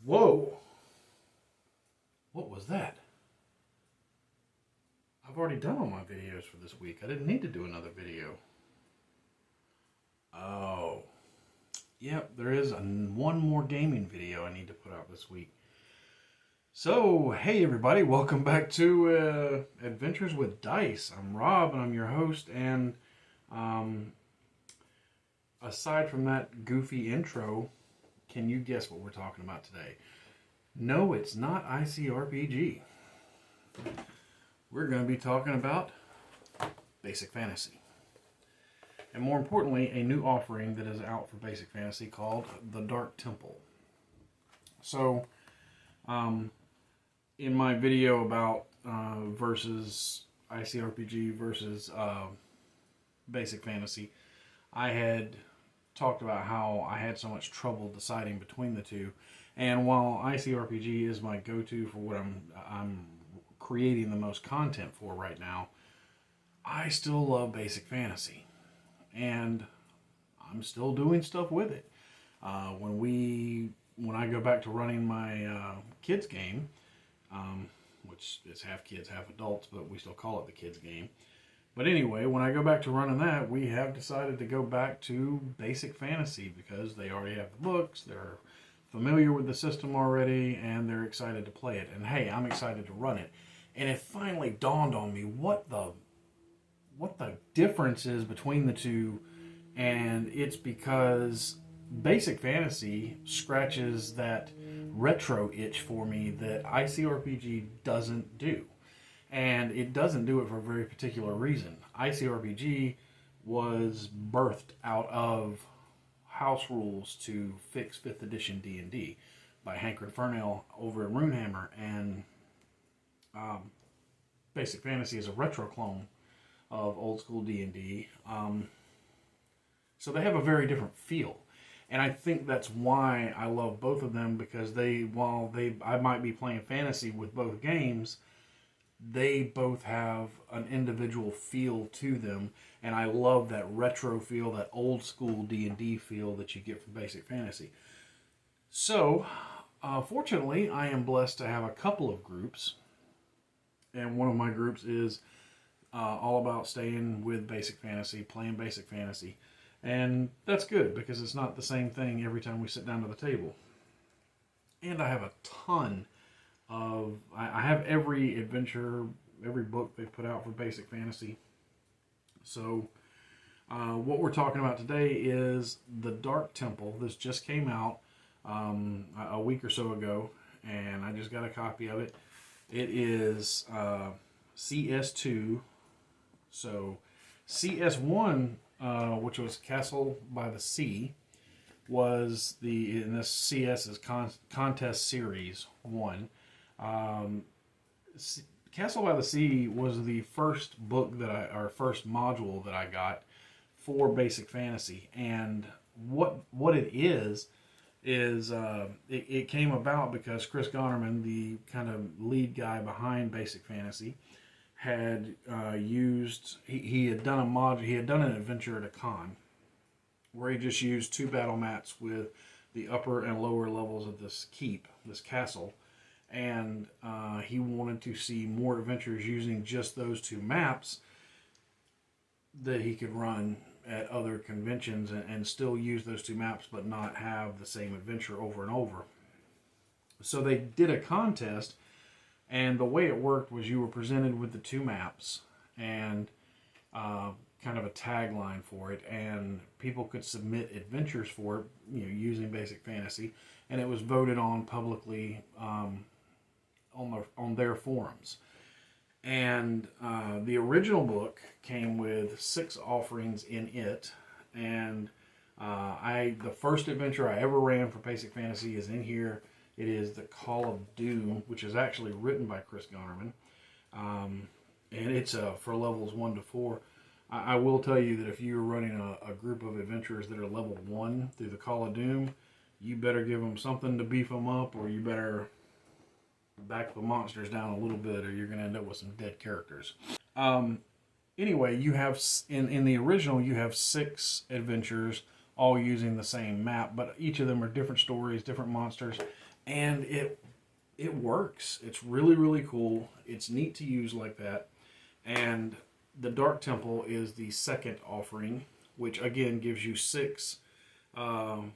Whoa! What was that? I've already done all my videos for this week. I didn't need to do another video. Oh. Yep, there is one more gaming video I need to put out this week. So, hey everybody, welcome back to Adventures with Dice. I'm Rob and I'm your host, and aside from that goofy intro, can you guess what we're talking about today? No, it's not ICRPG. We're going to be talking about Basic Fantasy. And more importantly, a new offering that is out for Basic Fantasy called The Dark Temple. So, in my video about versus ICRPG versus Basic Fantasy, I had talked about how I had so much trouble deciding between the two. And while ICRPG is my go-to for what I'm creating the most content for right now, I still love Basic Fantasy. And I'm still doing stuff with it. When I go back to running my kids game, which is half kids, half adults, but we still call it the kids game. But anyway, when I go back to running that, we have decided to go back to Basic Fantasy because they already have the books, they're familiar with the system already, and they're excited to play it. And hey, I'm excited to run it. And it finally dawned on me what the difference is between the two, and it's because Basic Fantasy scratches that retro itch for me that ICRPG doesn't do. And it doesn't do it for a very particular reason. ICRPG was birthed out of house rules to fix 5th edition D&D by Hank Furnell over at Runehammer, and Basic Fantasy is a retro clone of old school D&D. So they have a very different feel. And I think that's why I love both of them, because I might be playing fantasy with both games, they both have an individual feel to them, and I love that retro feel, that old school D&D feel that you get from Basic Fantasy. So, fortunately, I am blessed to have a couple of groups, and one of my groups is all about staying with Basic Fantasy, playing Basic Fantasy, and that's good because it's not the same thing every time we sit down to the table. And I have a ton I have every adventure, every book they've put out for Basic Fantasy. So, what we're talking about today is The Dark Temple. This just came out a week or so ago, and I just got a copy of it. It is CS2. So, CS1, which was Castle by the Sea, was in this CS's Contest Series 1. Castle by the Sea was the first book first module that I got for Basic Fantasy, and what it is it came about because Chris Gonerman, the kind of lead guy behind Basic Fantasy, had he had done a module, he had done an adventure at a con where he just used 2 battle mats with the upper and lower levels of this castle. And he wanted to see more adventures using just those 2 maps that he could run at other conventions and still use those 2 maps but not have the same adventure over and over. So they did a contest, and the way it worked was you were presented with the 2 maps and kind of a tagline for it, and people could submit adventures for it, using Basic Fantasy, and it was voted on publicly on their forums. And the original book came with 6 offerings in it, and the first adventure I ever ran for Basic Fantasy is in here. It is the Call of Doom, which is actually written by Chris Gonerman, and it's for levels 1 to 4. I will tell you that if you're running a group of adventurers that are level 1 through the Call of Doom, you better give them something to beef them up, or you better back the monsters down a little bit, or you're going to end up with some dead characters. Anyway, you have in the original, you have 6 adventures all using the same map, but each of them are different stories, different monsters, and it works. It's really, really cool. It's neat to use like that. And the Dark Temple is the second offering, which again gives you 6 um,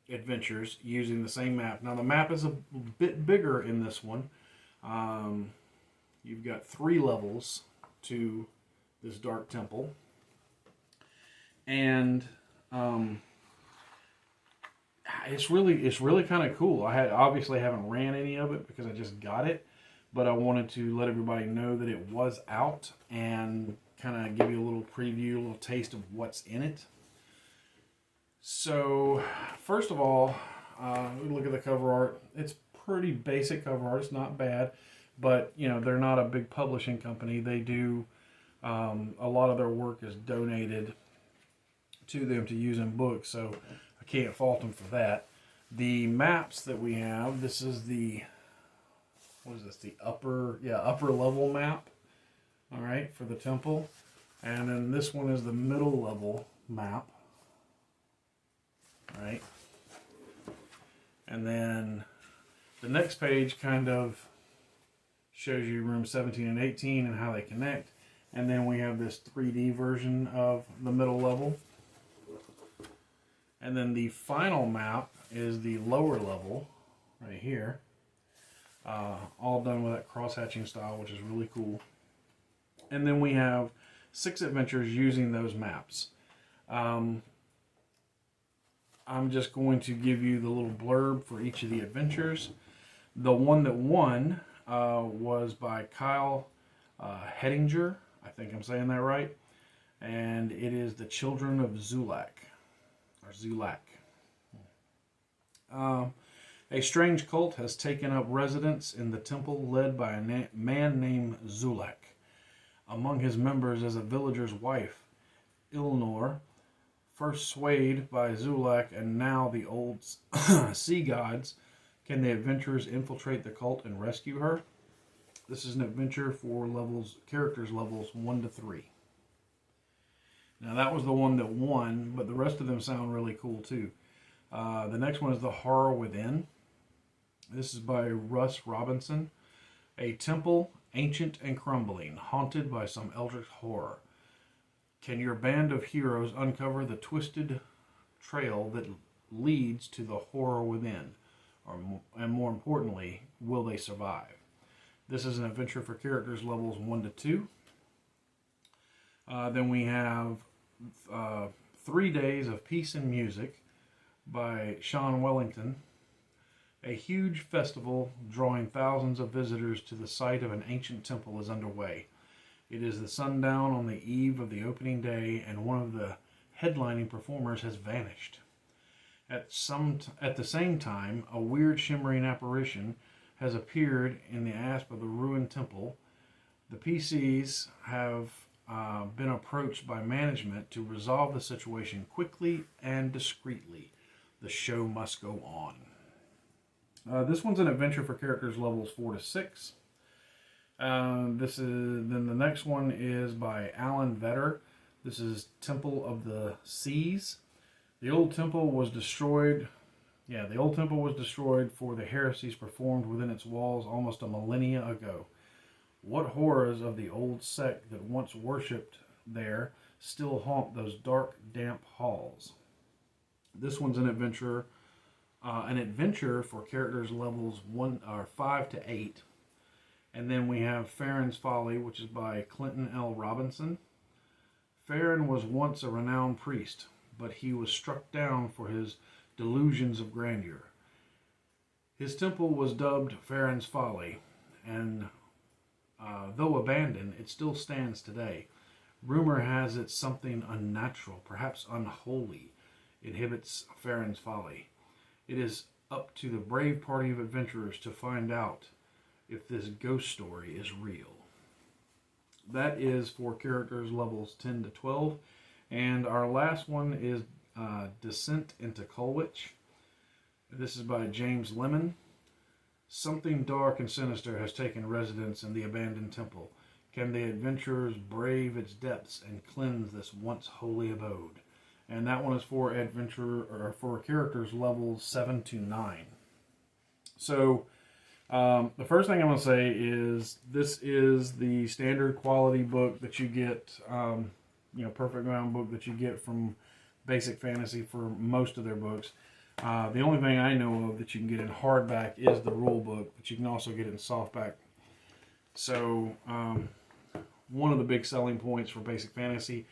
adventures using the same map. Now the map is a bit bigger in this one. You've got 3 levels to this Dark Temple, and it's really kind of cool. I obviously haven't ran any of it because I just got it, but I wanted to let everybody know that it was out and kind of give you a little preview, a little taste of what's in it. So, first of all, we look at the cover art. It's pretty basic cover art. It's not bad, but you know they're not a big publishing company. They do a lot of their work is donated to them to use in books, so I can't fault them for that. The maps that we have, this is the, what is this, the upper level map, all right, for the temple. And then this one is the middle level map, all right. And then the next page kind of shows you room 17 and 18 and how they connect. And then we have this 3D version of the middle level. And then the final map is the lower level, right here. All done with that cross-hatching style, which is really cool. And then we have 6 adventures using those maps. I'm just going to give you the little blurb for each of the adventures. The one that won was by Kyle Hettinger. I think I'm saying that right. And it is The Children of Zulak. Or Zulak. A strange cult has taken up residence in the temple led by a man named Zulak. Among his members is a villager's wife, Ilnor, first swayed by Zulak and now the old sea gods. Can the adventurers infiltrate the cult and rescue her? This is an adventure for characters levels 1 to 3. Now that was the one that won, but the rest of them sound really cool too. The next one is The Horror Within. This is by Russ Robinson. A temple, ancient and crumbling, haunted by some eldritch horror. Can your band of heroes uncover the twisted trail that leads to the horror within? And more importantly, will they survive? This is an adventure for characters levels 1 to 2. Then we have 3 Days of Peace and Music by Sean Wellington. A huge festival drawing thousands of visitors to the site of an ancient temple is underway. It is the sundown on the eve of the opening day, and one of the headlining performers has vanished. At the same time, a weird shimmering apparition has appeared in the asp of the ruined temple. The PCs have been approached by management to resolve the situation quickly and discreetly. The show must go on. This one's an adventure for characters levels 4 to 6. Then the next one is by Alan Vetter. This is Temple of the Seas. The old temple was destroyed. Yeah, the old temple was destroyed for the heresies performed within its walls almost a millennia ago. What horrors of the old sect that once worshipped there still haunt those dark, damp halls? This one's an adventure for characters levels 5 to 8. And then we have Farron's Folly, which is by Clinton L. Robinson. Farron was once a renowned priest, but he was struck down for his delusions of grandeur. His temple was dubbed Farron's Folly, and though abandoned, it still stands today. Rumor has it something unnatural, perhaps unholy, inhibits Farron's Folly. It is up to the brave party of adventurers to find out if this ghost story is real. That is for characters levels 10 to 12. And our last one is Descent into Colwich. This is by James Lemon. Something dark and sinister has taken residence in the abandoned temple. Can the adventurers brave its depths and cleanse this once holy abode? And that one is for characters levels 7 to 9. So the first thing I'm going to say is this is the standard quality book that you get, perfect round book that you get from Basic Fantasy for most of their books. The only thing I know of that you can get in hardback is the rule book, but you can also get it in softback. So one of the big selling points for Basic Fantasy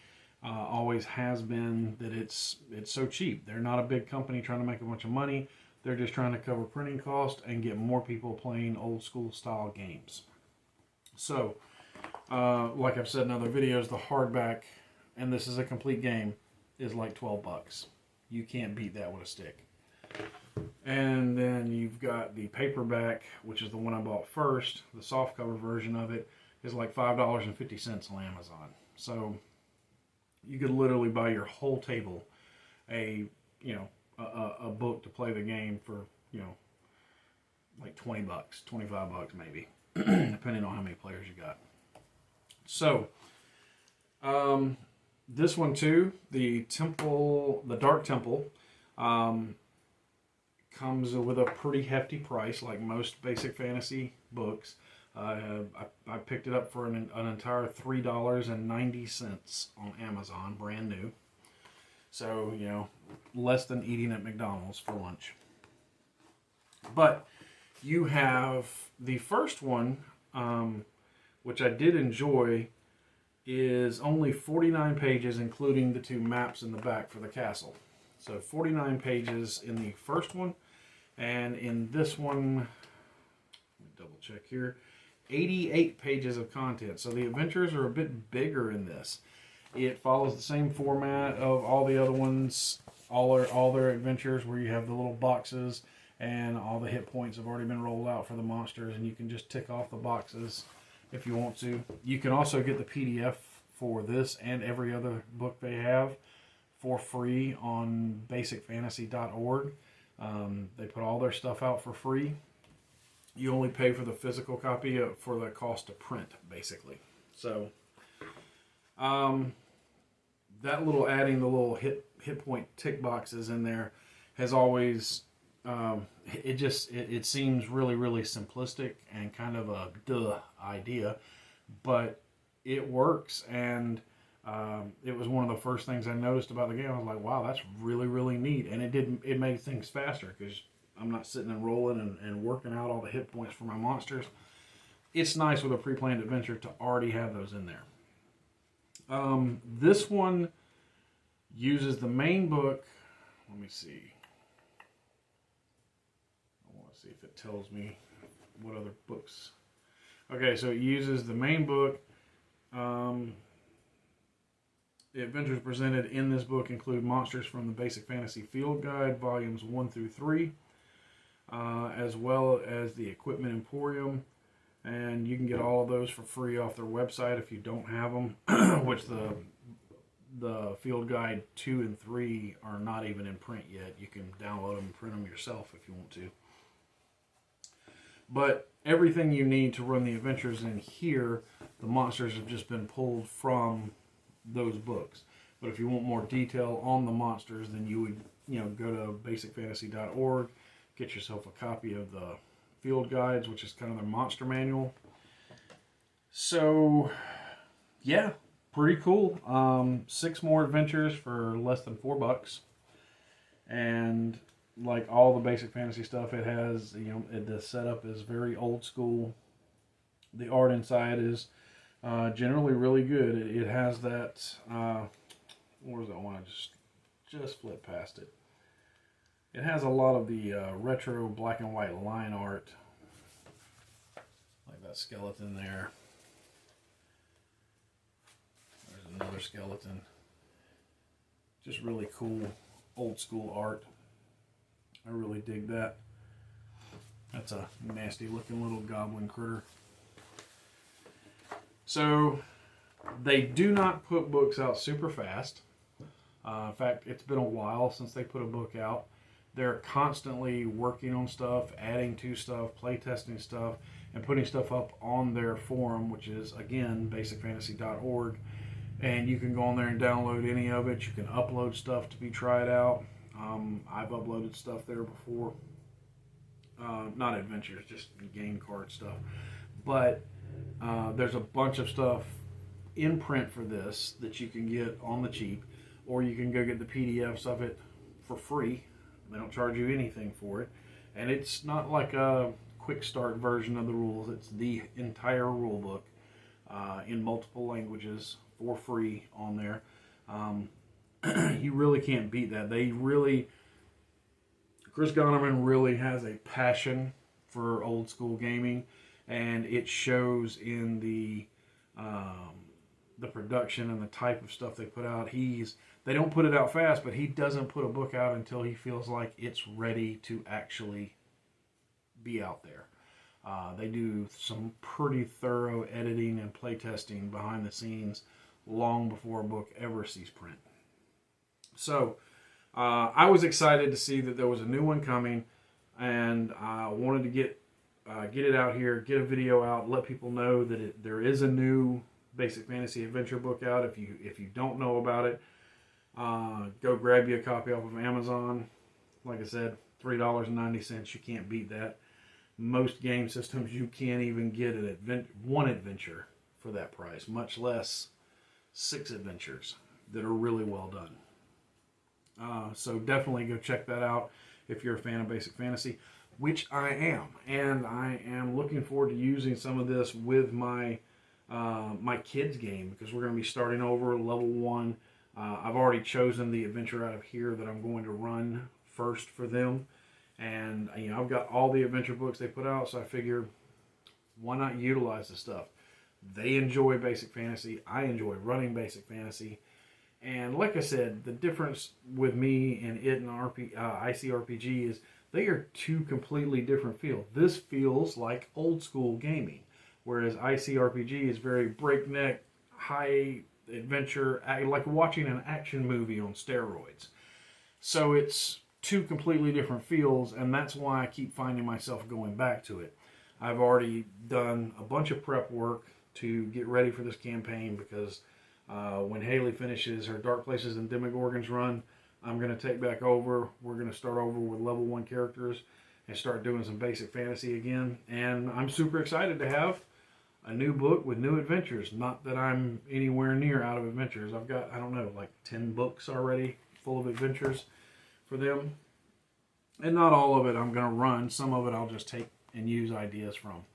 always has been that it's so cheap. They're not a big company trying to make a bunch of money. They're just trying to cover printing cost and get more people playing old school style games. So, like I've said in other videos, the hardback, and this is a complete game, is like $12. You can't beat that with a stick. And then you've got the paperback, which is the one I bought first. The softcover version of it is like $5.50 on Amazon. So you could literally buy your whole table a book to play the game for, like $20, $25 maybe, depending on how many players you got. So, this one too, the Dark Temple, comes with a pretty hefty price, like most Basic Fantasy books. I picked it up for an entire $3.90 on Amazon, brand new. So, less than eating at McDonald's for lunch. But you have the first one, which I did enjoy, is only 49 pages, including the 2 maps in the back for the castle. So 49 pages in the first one, and in this one, let me double check here, 88 pages of content. So the adventures are a bit bigger in this. It follows the same format of all the other ones, all their adventures, where you have the little boxes and all the hit points have already been rolled out for the monsters, and you can just tick off the boxes if you want to. You can also get the PDF for this and every other book they have for free on basicfantasy.org. They put all their stuff out for free. You only pay for the physical copy for the cost to print, basically. So, that little adding the little hit point tick boxes in there has always, it seems really, really simplistic and kind of a duh idea, but it works. And it was one of the first things I noticed about the game. I was like, wow, that's really, really neat. And it made things faster because I'm not sitting and rolling and working out all the hit points for my monsters. It's nice with a pre-planned adventure to already have those in there. This one uses the main book. Let me see. I want to see if it tells me what other books. Okay, so it uses the main book. The adventures presented in this book include monsters from the Basic Fantasy Field Guide, volumes 1 through 3, as well as the Equipment Emporium. And you can get all of those for free off their website if you don't have them, which the Field Guide 2 and 3 are not even in print yet. You can download them and print them yourself if you want to. But everything you need to run the adventures in here, the monsters have just been pulled from those books. But if you want more detail on the monsters, then you would go to basicfantasy.org, get yourself a copy of the Field Guides, which is kind of their monster manual. So, yeah, pretty cool. 6 more adventures for less than $4. And like all the Basic Fantasy stuff, it has, the setup is very old school. The art inside is generally really good. It has that, where's that one? I just flipped past it. It has a lot of the retro black and white line art, like that skeleton there. There's another skeleton. Just really cool old school art. I really dig that. That's a nasty looking little goblin critter. So they do not put books out super fast. In fact, it's been a while since they put a book out. They're constantly working on stuff, adding to stuff, playtesting stuff, and putting stuff up on their forum, which is, again, basicfantasy.org. And you can go on there and download any of it. You can upload stuff to be tried out. I've uploaded stuff there before. not adventures, just game card stuff. But there's a bunch of stuff in print for this that you can get on the cheap, or you can go get the PDFs of it for free. They don't charge you anything for it, and it's not like a quick start version of the rules. It's the entire rule book in multiple languages for free on there. You really can't beat that. Chris Gonerman really has a passion for old school gaming, and it shows in the production and the type of stuff they put out. They don't put it out fast, but he doesn't put a book out until he feels like it's ready to actually be out there. They do some pretty thorough editing and playtesting behind the scenes long before a book ever sees print. So I was excited to see that there was a new one coming, and I wanted to get it out here, get a video out, let people know that there is a new Basic Fantasy Adventure book out. If you don't know about it, go grab you a copy off of Amazon. Like I said, $3.90. You can't beat that. Most game systems, you can't even get one adventure for that price, much less 6 adventures that are really well done. So definitely go check that out if you're a fan of Basic Fantasy, which I am. And I am looking forward to using some of this with my my kids game, because we're going to be starting over level 1. I've already chosen the adventure out of here that I'm going to run first for them. And I've got all the adventure books they put out, so I figure, why not utilize the stuff? They enjoy Basic Fantasy. I enjoy running Basic Fantasy. And like I said, the difference with me and it and ICRPG is they are two completely different feels. This feels like old school gaming, whereas ICRPG is very breakneck, high adventure, like watching an action movie on steroids. So it's two completely different feels, and that's why I keep finding myself going back to it. I've already done a bunch of prep work to get ready for this campaign, because when Haley finishes her Dark Places and Demogorgons run, I'm going to take back over. We're going to start over with level 1 characters and start doing some Basic Fantasy again. And I'm super excited to have a new book with new adventures. Not that I'm anywhere near out of adventures. I've got, I don't know, like 10 books already full of adventures for them. And not all of it I'm going to run. Some of it I'll just take and use ideas from.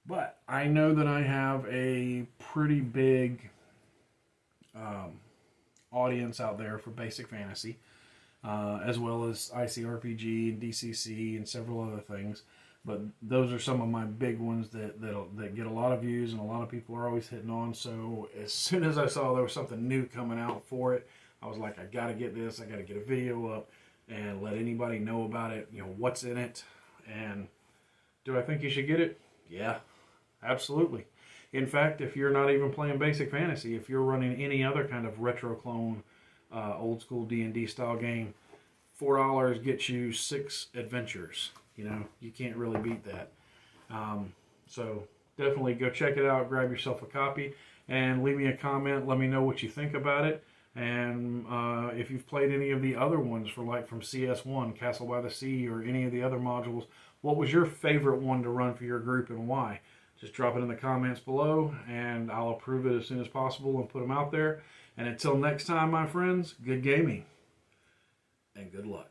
But I know that I have a pretty big audience out there for Basic Fantasy, as well as ICRPG and DCC and several other things. But those are some of my big ones that get a lot of views, and a lot of people are always hitting on. So as soon as I saw there was something new coming out for it, I was like, I got to get this. I got to get a video up and let anybody know about it, what's in it. And do I think you should get it? Yeah, absolutely. In fact, if you're not even playing Basic Fantasy, if you're running any other kind of retro clone, old school D&D style game, $4 gets you 6 adventures. You can't really beat that. So definitely go check it out, grab yourself a copy, and leave me a comment. Let me know what you think about it. And if you've played any of the other ones from CS1, Castle by the Sea, or any of the other modules, what was your favorite one to run for your group and why? Just drop it in the comments below, and I'll approve it as soon as possible and put them out there. And until next time, my friends, good gaming and good luck.